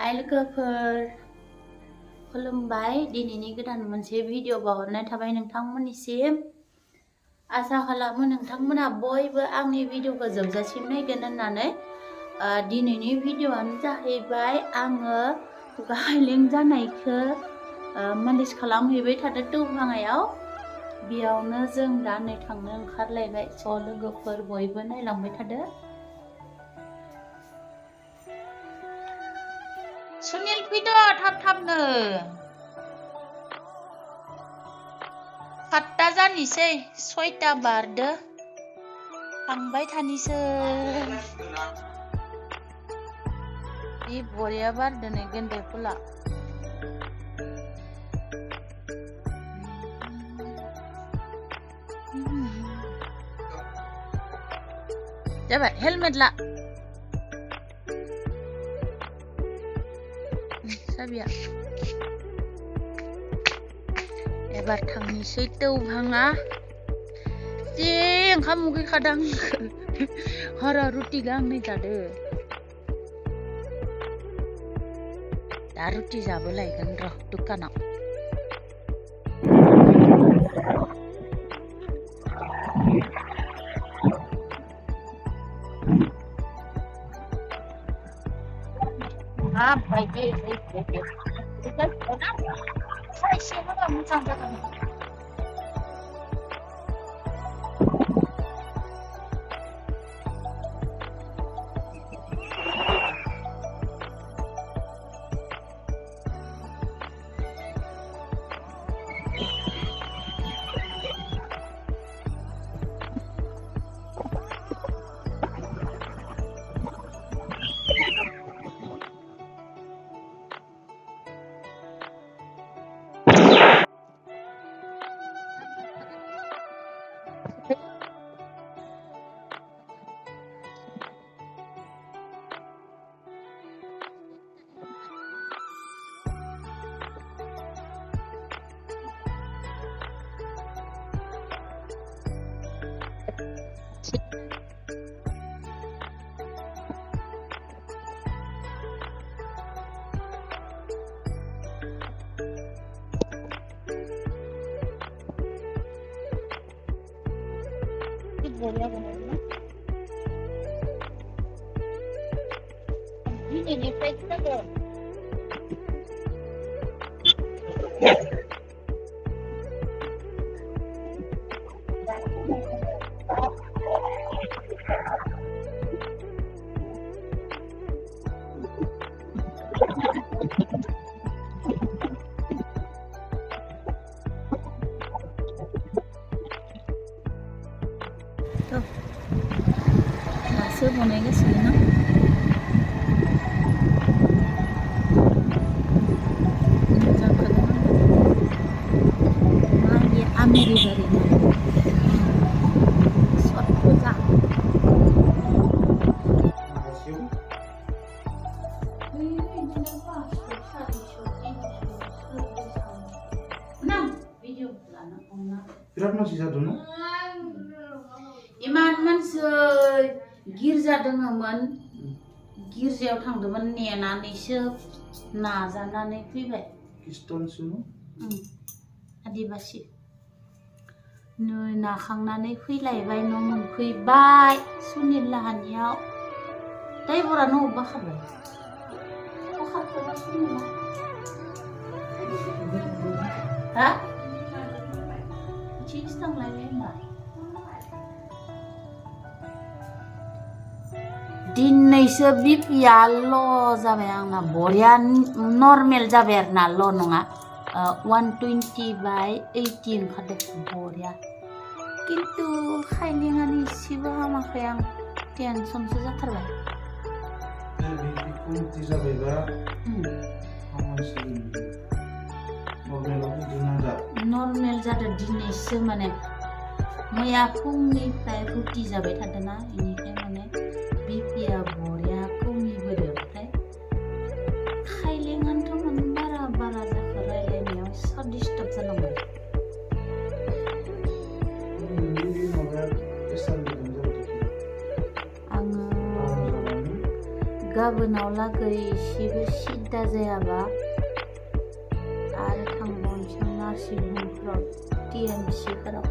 हाय लोगोफोर खुलुमबाय दिनैनि गोदान मोनसे भिडिअ बावहरनाय थाबाय नोंथांमोननिसिम आसा खालामो नोंथांमोना बयबो आंनि भिडिअखौ जोबजासिम नायगोन होननानै दिनैनि भिडिअआनो जाहैबाय आङो गाहायलें जानायखौ मालिस खालामहैबाय थादों दौभाङायाव बेयावनो जों दा नै थांनो ओंखारलायबाय स' लोगोफोर बयबो नायलांबाय थादो सुनिल फैदो थाब-थाबनो 7टा जानोसै 6टा बारदो थांबाय थानिसै बे बरिया बारदो नै गेन्दाय फुला जाबाय हेलमेट ला साबिया एबार थांनिसै दौभाङा जे ओंखाम उखैखादां हरा रुटि गांनै जादो दा रुटि जाबो लायगोन र' दुकानाव बायदि साइसेबो मोजां जागोन दिनैनिफ्राय जागोन दासो बनायगासिनो ना आमेरि बारि सट फुजा बिराद मानसि जादों ना इमान मानसि गिर्जा दङमोन गिर्जायाव थांदोंमोन नेनानैसो नाजानानै फैबाय ख्रिस्टानसो आदिबासि नै नाखांनानै फैलायबाय न' मोनफैबाय सुनिल लाहानियाव ड्राइभारा न'आव बाखारबाय हा थिगसो थांलायबाय होनबा दिनैसो बिपिया ल' जाबाय आंना बरिया नर्मेल जाबाय आरो ना ल' नङा 120/80 ओंखारदों बरिया खिन्थु खायलेङानो एसेबो हामाखै आं टेनसनसो जाथारबाय नर्मेल जादों दिनैसो माने मैया फुंनिफ्राय रुटि जाबाय थादोंना बेनिखाय माने बिपिया बरिया खमिबोदों ओमफ्राय खायलेङानोथ' माने बारा जाखो रायलायनायाव एसे डिस्टार्ब जालांबाय आङो गाबोनाव लागै एसेबो सिद्दा जायाबा आरो थांबावनोसै नार्सिं ह'मफोराव TMC फोराव।